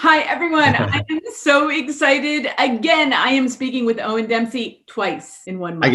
Hi, everyone. I am so excited. Again, I am speaking with Eoin Dempsey twice in 1 month.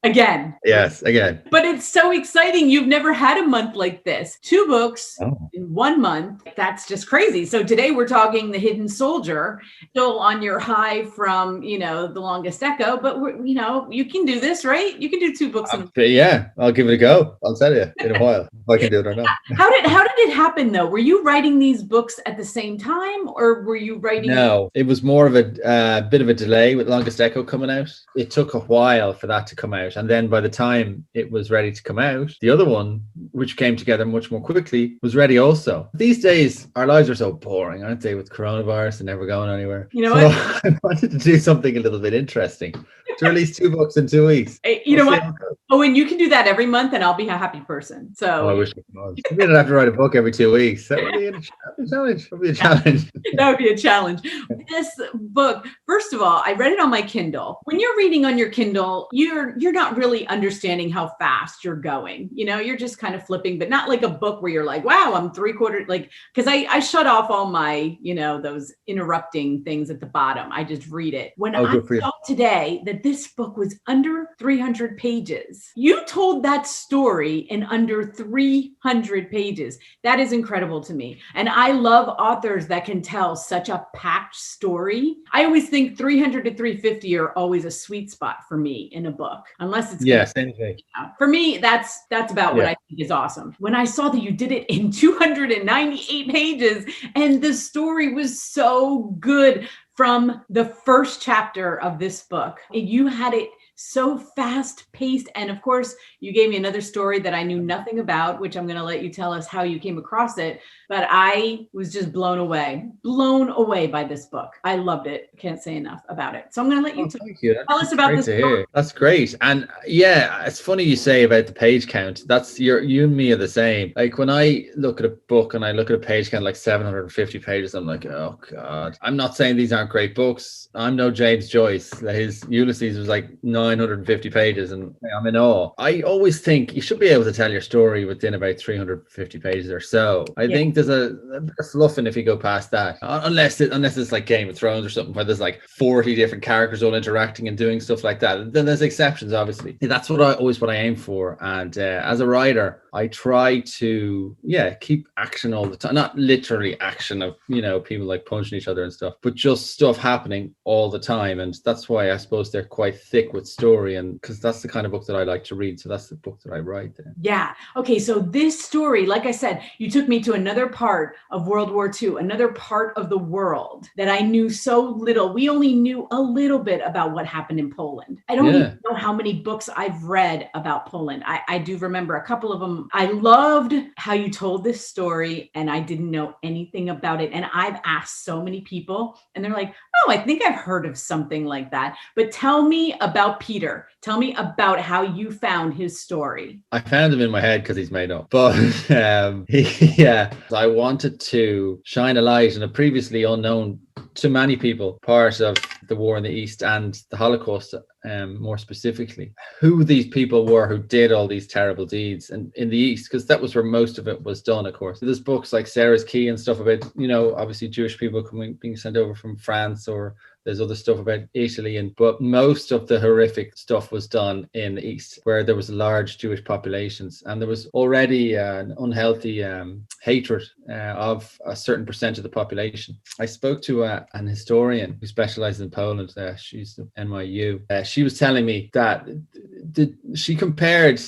Again. Yes, again. But it's so exciting. You've never had a month like this. 2 books in 1 month. That's just crazy. So today we're talking The Hidden Soldier, still on your high from, The Longest Echo. But, you can do this, right? You can do 2 books. Yeah, I'll give it a go. I'll tell you in a while if I can do it or not. How did it happen, though? Were you writing these books at the same time, or were you writing? No, it was more of a bit of a delay with Longest Echo coming out. It took a while for that to come out, and then by the time it was ready to come out, the other one, which came together much more quickly, was ready also. These days, our lives are so boring, aren't they? With coronavirus and never going anywhere. You know what? I wanted to do something a little bit interesting. To release 2 books in 2 weeks. You know what? Oh, and you can do that every month, and I'll be a happy person. So I wish I was. You didn't have to write a book every 2 weeks. That would be a challenge. That would be a challenge. That would be a challenge. This book, first of all, I read it on my Kindle. When you're reading on your Kindle, you're not really understanding how fast you're going. You're just kind of flipping, but not like a book where you're like, wow, I'm 3/4, because I shut off all my, those interrupting things at the bottom. I just read it. When I saw today that this book was under 300 pages. You told that story in under 300 pages. That is incredible to me. And I love authors that can tell such a packed story. I always think 300 to 350 are always a sweet spot for me in a book, unless it's same thing. For me, that's about what I think is awesome. When I saw that you did it in 298 pages and the story was so good from the first chapter of this book, you had it so fast paced. And of course, you gave me another story that I knew nothing about, which I'm going to let you tell us how you came across it. But I was just blown away by this book. I loved it. Can't say enough about it. So I'm going to let you tell us about this book. That's great. And yeah, it's funny you say about the page count. That's you and me are the same. Like when I look at a book and I look at a page count like 750 pages, I'm like, oh God. I'm not saying these aren't great books. I'm no James Joyce. His Ulysses was like 950 pages and I'm in awe. I always think you should be able to tell your story within about 350 pages or so. I think there's a bit of fluffing if you go past that, unless it's like Game of Thrones or something where there's like 40 different characters all interacting and doing stuff like that. Then there's exceptions, obviously. That's what I aim for. And as a writer, I try to keep action all the time, not literally action of people like punching each other and stuff, but just stuff happening all the time. And that's why I suppose they're quite thick with story, and because that's the kind of book that I like to read. So that's the book that I write then. Yeah. Okay. So this story, like I said, you took me to another part of World War II, another part of the world that I knew so little. We only knew a little bit about what happened in Poland. I don't even know how many books I've read about Poland. I do remember a couple of them. I loved how you told this story and I didn't know anything about it. And I've asked so many people and they're like, oh, I think I've heard of something like that. But tell me about Peter. Tell me about how you found his story. I found him in my head because he's made up. But I wanted to shine a light on a previously unknown to many people part of the war in the East and the Holocaust, more specifically, who these people were who did all these terrible deeds in the East, because that was where most of it was done, of course. There's books like Sarah's Key and stuff about, obviously Jewish people being sent over from France, or there's other stuff about Italy, but most of the horrific stuff was done in the East, where there was large Jewish populations, and there was already an unhealthy hatred of a certain percent of the population. I spoke to an historian who specializes in Poland. She's at NYU. She was telling me that she compared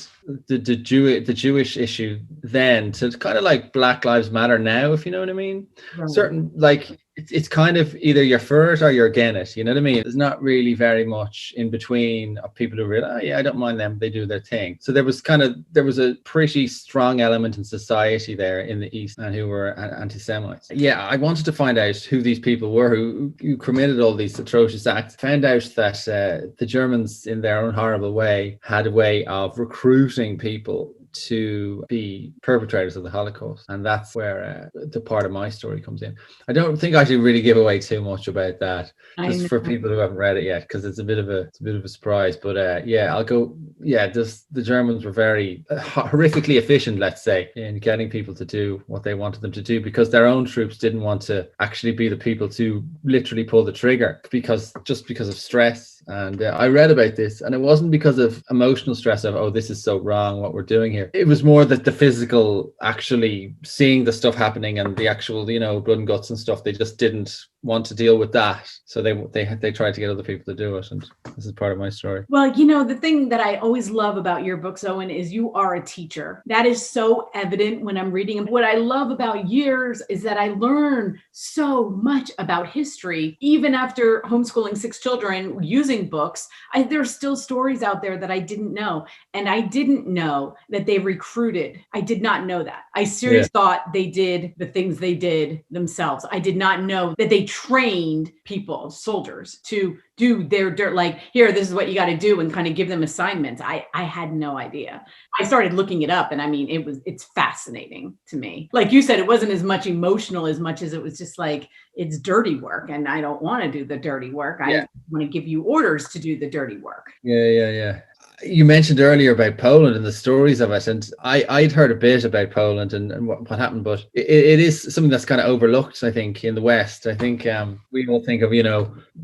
the Jewish issue then to kind of like Black Lives Matter now, if you know what I mean. Right. Certain, like, it's kind of either you're for it or you're against it, you know what I mean? There's not really very much in between of people who really, I don't mind them, they do their thing. So there was a pretty strong element in society there in the East and who were anti-Semites. Yeah, I wanted to find out who these people were who committed all these atrocious acts. Found out that the Germans, in their own horrible way, had a way of recruiting people to be perpetrators of the Holocaust. And that's where the part of my story comes in. I don't think I should really give away too much about that, just for people who haven't read it yet, because it's a bit of a surprise. But I'll go. Yeah, the Germans were very horrifically efficient, let's say, in getting people to do what they wanted them to do, because their own troops didn't want to actually be the people to literally pull the trigger because of stress. And I read about this, and it wasn't because of emotional stress of, oh, this is so wrong what we're doing here. It was more that the physical, actually seeing the stuff happening and the actual, blood and guts and stuff, they just didn't want to deal with that. So they tried to get other people to do it. And this is part of my story. Well, the thing that I always love about your books, Eoin, is you are a teacher. That is so evident when I'm reading them. What I love about yours is that I learn so much about history, even after homeschooling 6 children using books. There's still stories out there that I didn't know. And I didn't know that they recruited. I did not know that. I seriously thought they did the things they did themselves. I did not know that they trained people, soldiers, to do their dirt, like, here, this is what you got to do, and kind of give them assignments. I had no idea. I started looking it up, and I mean, it's fascinating to me. Like you said, it wasn't as much emotional as much as it was just like, it's dirty work, and I don't want to do the dirty work. I want to give you orders to do the dirty work. Yeah. You mentioned earlier about Poland and the stories of it, and I'd heard a bit about Poland and what happened, but it is something that's kind of overlooked, I think, in the West. I think we all think of,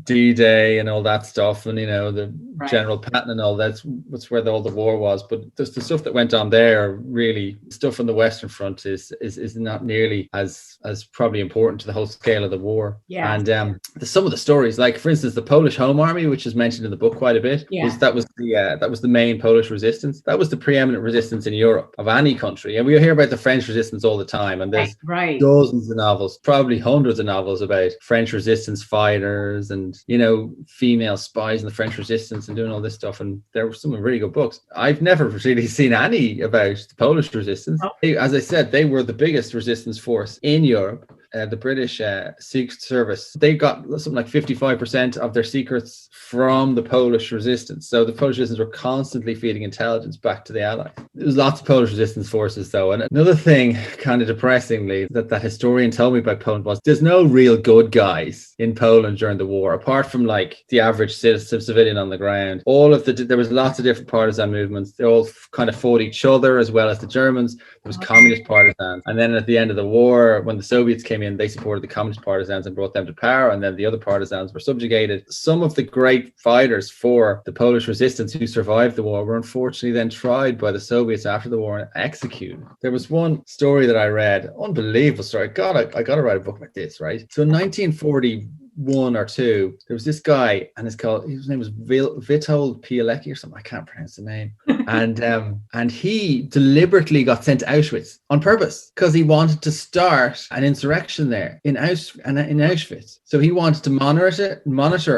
D-Day and all that stuff, and the General Patton and all that's where all the war was. But there's the stuff that went on there. Really, stuff on the Western Front is not nearly as probably important to the whole scale of the war. Yeah. And some of the stories, like for instance, the Polish Home Army, which is mentioned in the book quite a bit, that was the main Polish resistance. That was the preeminent resistance in Europe of any country. And we hear about the French resistance all the time. And there's dozens of novels, probably hundreds of novels about French resistance fighters and, female spies in the French resistance and doing all this stuff. And there were some really good books. I've never really seen any about the Polish resistance. As I said, they were the biggest resistance force in Europe. The British Secret Service, they got something like 55% of their secrets from the Polish resistance. So the Polish resistance were constantly feeding intelligence back to the Allies. There was lots of Polish resistance forces, though. And another thing, kind of depressingly, that historian told me about Poland was there's no real good guys in Poland during the war, apart from like the average civilian on the ground. There was lots of different partisan movements. They all kind of fought each other as well as the Germans. There was communist partisans. And then at the end of the war, when the Soviets came in, they supported the communist partisans and brought them to power, and then the other partisans were subjugated. Some of the great fighters for the Polish resistance who survived the war were unfortunately then tried by the Soviets after the war and executed. There was one story that I read, unbelievable story. God, I got to write a book like this, right? So in 1941 or 2, there was this guy, and his name was Witold Pilecki or something. I can't pronounce the name. And he deliberately got sent to Auschwitz on purpose because he wanted to start an insurrection there in Auschwitz. So he wanted to monitor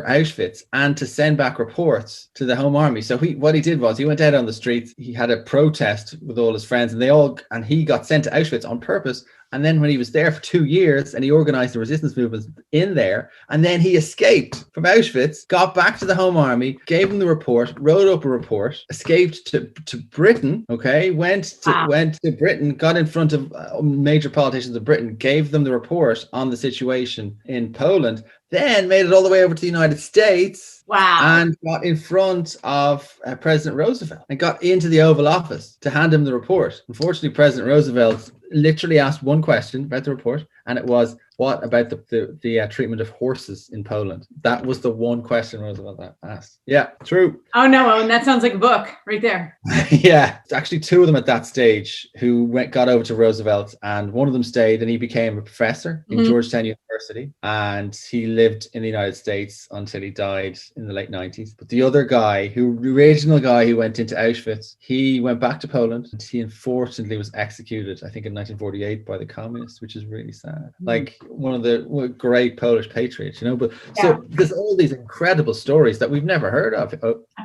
Auschwitz and to send back reports to the Home Army. So what he did was he went out on the streets. He had a protest with all his friends, and he got sent to Auschwitz on purpose. And then when he was there for 2 years and he organized the resistance movements in there, and then he escaped from Auschwitz, got back to the Home Army, gave him the report, wrote up a report, escaped to Britain, went to Britain, got in front of major politicians of Britain, gave them the report on the situation in Poland, then made it all the way over to the United States. Wow. And got in front of President Roosevelt and got into the Oval Office to hand him the report. Unfortunately, President Roosevelt literally asked one question about the report, and it was, what about the treatment of horses in Poland? That was the one question Roosevelt asked. Yeah, true. Oh, no, and that sounds like a book right there. Yeah, actually 2 of them at that stage who got over to Roosevelt, and one of them stayed and he became a professor in Georgetown University, and he lived in the United States until he died in the late 90s. But the other guy, the original guy who went into Auschwitz, he went back to Poland, and he unfortunately was executed, I think in 1948 by the communists, which is really sad. Like one of the great Polish patriots, But so there's all these incredible stories that we've never heard of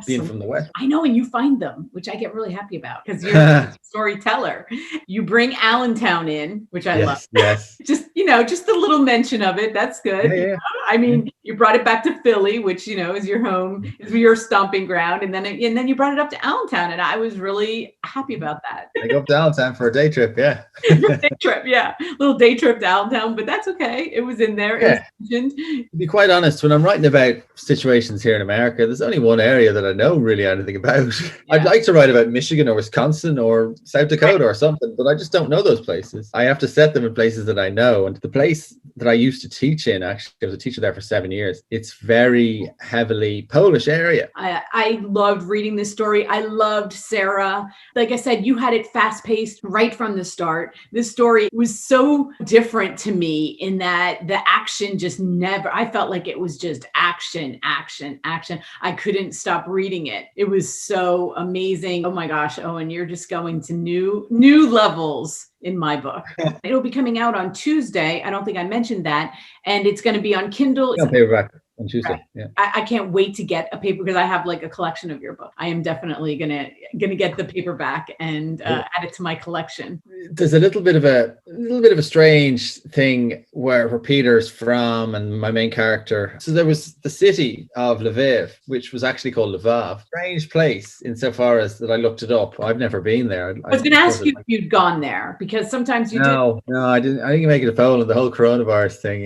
being from the West. I know, and you find them, which I get really happy about because you're a storyteller. You bring Allentown in, which I love. Yes. Just the little mention of it. That's good. Yeah. I mean, you brought it back to Philly, which, is your home, is your stomping ground. And then you brought it up to Allentown. And I was really happy about that. I go up to Allentown for a day trip. Yeah. Day trip. Yeah. Little day trip to Allentown, but that's okay. It was in there. Yeah. It was mentioned. To be quite honest, when I'm writing about situations here in America, there's only one area that I know really anything about. Yeah. I'd like to write about Michigan or Wisconsin or South Dakota or something, but I just don't know those places. I have to set them in places that I know. And the place that I used to teach in, actually, I was a teacher there for 7 years. It's very heavily Polish area. I loved reading this story. I loved Sarah. Like I said, you had it fast paced right from the start. This story was so different to me in that the action just never, I felt like it was just action, action, action. I couldn't stop reading it. It was so amazing. Oh my gosh, Eoin, you're just going to new levels in my book. It'll be coming out on Tuesday. I don't think I mentioned that. And it's going to be on Kindle. It's paperback on Tuesday. Right. Yeah. I can't wait to get a paper because I have like a collection of your book. I am definitely gonna get the paperback and add it to my collection. There's a little bit of a strange thing where Peter's from and my main character. So there was the city of Lviv, which was actually called Lvov. Strange place insofar as that I looked it up. I've never been there. I was going to ask you if you'd gone there because sometimes you No, I didn't make it to Poland. The whole coronavirus thing,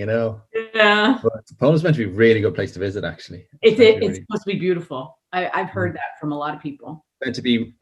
Yeah. But Poland's meant to be a really good place to visit, actually. It's supposed to be beautiful. I've heard that from a lot of people. Meant to be,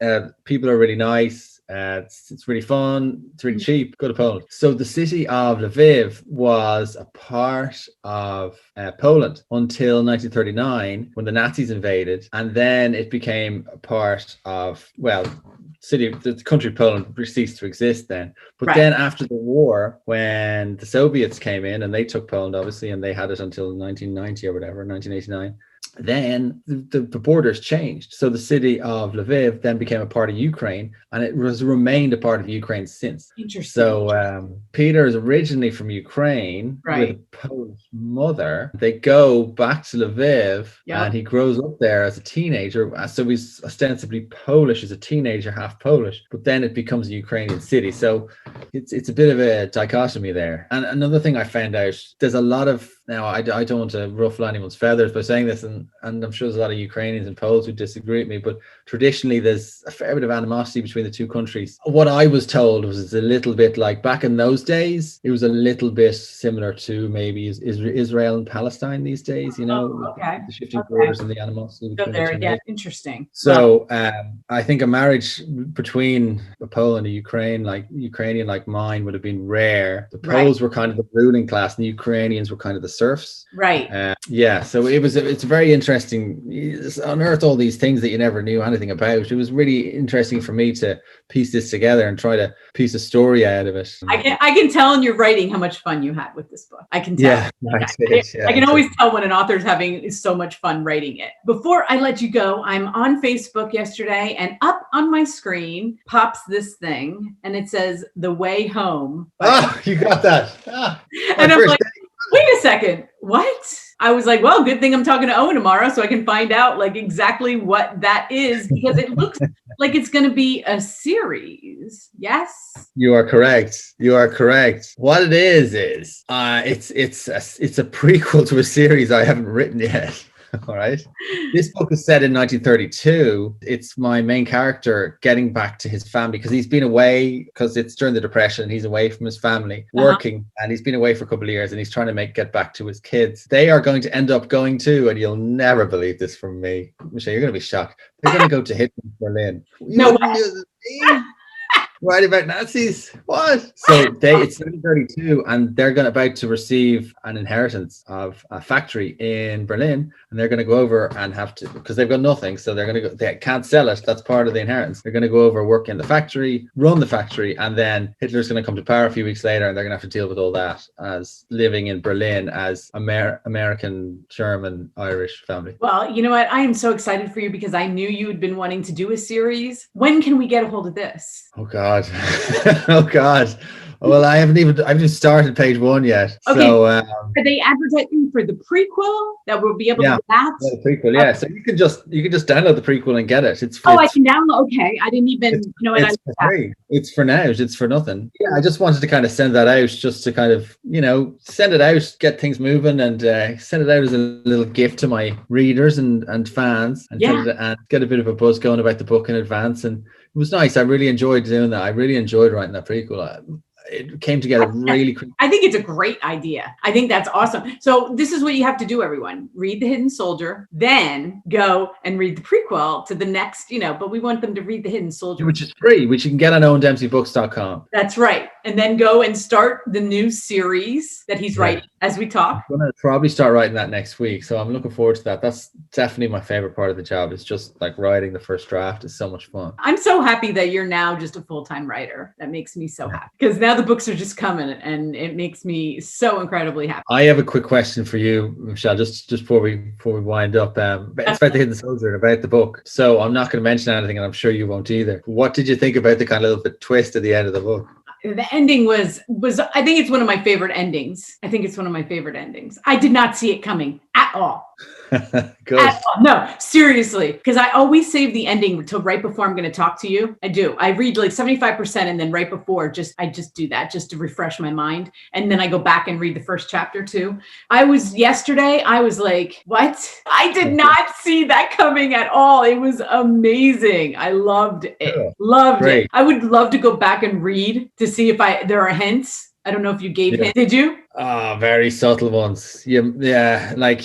people are really nice. It's really fun. It's really cheap. Go to Poland. So the city of Lviv was a part of Poland until 1939 when the Nazis invaded, and then it became a part of the country of Poland ceased to exist then. But then after the war, when the Soviets came in and they took Poland, obviously, and they had it until 1990 or whatever, 1989. Then the borders changed. So the city of Lviv then became a part of Ukraine, and it has remained a part of Ukraine since. Interesting. So Peter is originally from Ukraine with a Polish mother. They go back to Lviv, and he grows up there as a teenager. So he's ostensibly Polish as a teenager, half Polish, but then it becomes a Ukrainian city. So it's a bit of a dichotomy there. And another thing I found out, there's a lot of, now I don't want to ruffle anyone's feathers by saying this, and I'm sure there's a lot of Ukrainians and Poles who disagree with me, but traditionally there's a fair bit of animosity between the two countries. What I was told was it's a little bit like back in those days, it was a little bit similar to maybe Israel and Palestine these days, the shifting borders and the animosity. Interesting. So I think a marriage between a Pole and a Ukrainian like mine would have been rare. The Poles were kind of the ruling class and the Ukrainians were kind of the serfs. Right. So it's very interesting. It's unearthed all these things that you never knew anything about. It was really interesting for me to piece this together and try to piece a story out of it. I can tell in your writing how much fun you had with this book. I can tell. I can always tell when an author's having so much fun writing it. Before I let you go, I'm on Facebook yesterday, and up on my screen pops this thing, and it says "The Way Home." You got that. And I'm like, wait a second, what? I was like, well, good thing I'm talking to Eoin tomorrow so I can find out like exactly what that is, because it looks like it's going to be a series. Yes. You are correct. What it is it's a prequel to a series I haven't written yet. All right. This book is set in 1932. It's my main character getting back to his family because he's been away, because it's during the Depression. He's away from his family working, and he's been away for a couple of years, and he's trying to get back to his kids. They are going to end up going to, and you'll never believe this from me, Michelle, you're going to be shocked. They're going to go to Hitler, Berlin. No. Right about Nazis? What? So it's 1932, and they're about to receive an inheritance of a factory in Berlin, and they're going to go over and have to, because they've got nothing, so they're going to go. They can't sell it. That's part of the inheritance. They're going to go over, work in the factory, run the factory, and then Hitler's going to come to power a few weeks later, and they're going to have to deal with all that as living in Berlin as American, German, Irish family. Well, you know what? I am so excited for you because I knew you had been wanting to do a series. When can we get a hold of this? Oh God. God. Oh God. Well, I haven't started page 1 yet. Okay. So Are they advertising for the prequel that we'll be able to get that? Yeah, the prequel, yeah. So you can just download the prequel and get it. I can download. Okay, I didn't even know what I it's for free. It's for now. It's for nothing. Yeah, I just wanted to kind of send that out, just to kind of send it out, get things moving, and send it out as a little gift to my readers and fans, and and get a bit of a buzz going about the book in advance. And it was nice. I really enjoyed doing that. I really enjoyed writing that prequel. It came together really quickly. I think it's a great idea. I think that's awesome. So this is what you have to do, everyone. Read The Hidden Soldier, then go and read the prequel to the next, but we want them to read The Hidden Soldier. Which is free, which you can get on OwenDempseyBooks.com. That's right. And then go and start the new series that he's writing as we talk. I'm going to probably start writing that next week. So I'm looking forward to that. That's definitely my favorite part of the job. It's just like writing the first draft is so much fun. I'm so happy that you're now just a full-time writer. That makes me so happy, because now the books are just coming, and it makes me so incredibly happy. I have a quick question for you, Michelle, just before we wind up. It's about The Hidden Soldier and about the book. So I'm not going to mention anything, and I'm sure you won't either. What did you think about the kind of little bit twist at the end of the book? The ending was I think it's one of my favorite endings. I did not see it coming at all. Good. At all. No, seriously, because I always save the ending till right before I'm going to talk to you. I do. I read like 75%, and then right before, I just do that just to refresh my mind, and then I go back and read the first chapter too. Yesterday, I was like, what? I did not see that coming at all. It was amazing. I loved it. Yeah. Loved it. I would love to go back and read to see if there are hints. I don't know if you gave hints. Did you? Very subtle ones. I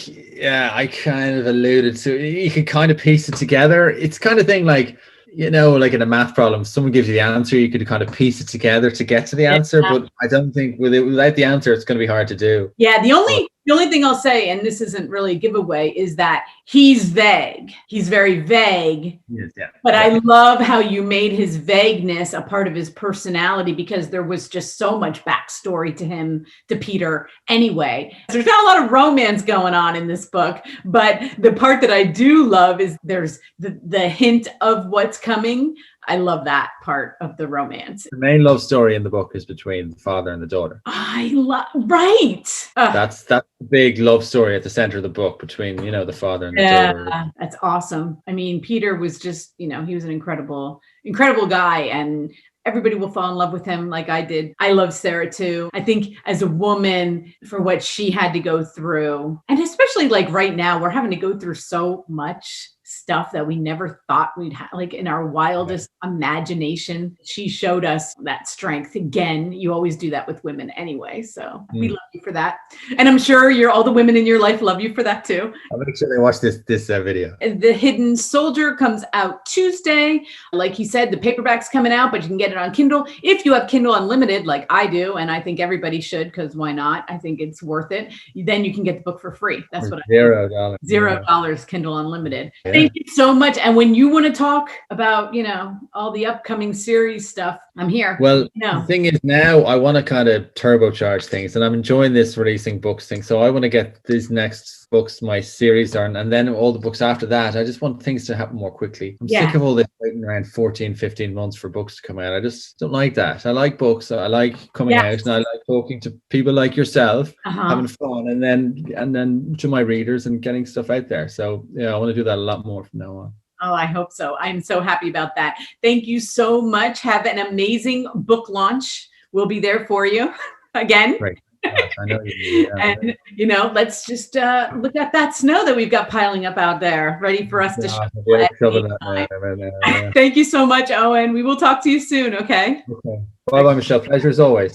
kind of alluded to it. You can kind of piece it together. It's kind of thing like in a math problem, someone gives you the answer, you could kind of piece it together to get to the answer. But I don't think without the answer, it's going to be hard to do. Yeah, the only thing I'll say, and this isn't really a giveaway, is that he's vague. He's very vague. Yes, yeah. But I love how you made his vagueness a part of his personality, because there was just so much backstory to Peter anyway. So there's not a lot of romance going on in this book, but the part that I do love is there's the hint of what's coming. I love that part of the romance. The main love story in the book is between the father and the daughter. Right. That's the big love story at the center of the book between, the father and the daughter. Yeah, that's awesome. I mean, Peter was just, he was an incredible guy, and everybody will fall in love with him like I did. I love Sarah too. I think as a woman, for what she had to go through, and especially like right now, we're having to go through so much stuff that we never thought we'd have, like in our wildest imagination. She showed us that strength. Again, you always do that with women anyway. So we love you for that. And I'm sure all the women in your life love you for that too. I'll make sure they watch this video. The Hidden Soldier comes out Tuesday. Like he said, the paperback's coming out, but you can get it on Kindle. If you have Kindle Unlimited, like I do, and I think everybody should, because why not? I think it's worth it. Then you can get the book for free. That's what $0. $0 Kindle Unlimited. Yeah. Thank you so much. And when you want to talk about, all the upcoming series stuff, I'm here. Well, the thing is, now I want to kind of turbocharge things, and I'm enjoying this releasing books thing. So I want to get these next books, my series are, and then all the books after that. I just want things to happen more quickly. I'm sick of all this waiting around 14, 15 months for books to come out. I just don't like that. I like books. I like coming out, and I like talking to people like yourself, having fun, and then to my readers and getting stuff out there. So I want to do that a lot more from now on. Oh, I hope so. I'm so happy about that. Thank you so much. Have an amazing book launch. We'll be there for you again. Great. I know you do. And let's just look at that snow that we've got piling up out there, ready for us to show. Thank you so much, Owen. We will talk to you soon. Okay. Bye, Michelle. Pleasure as always.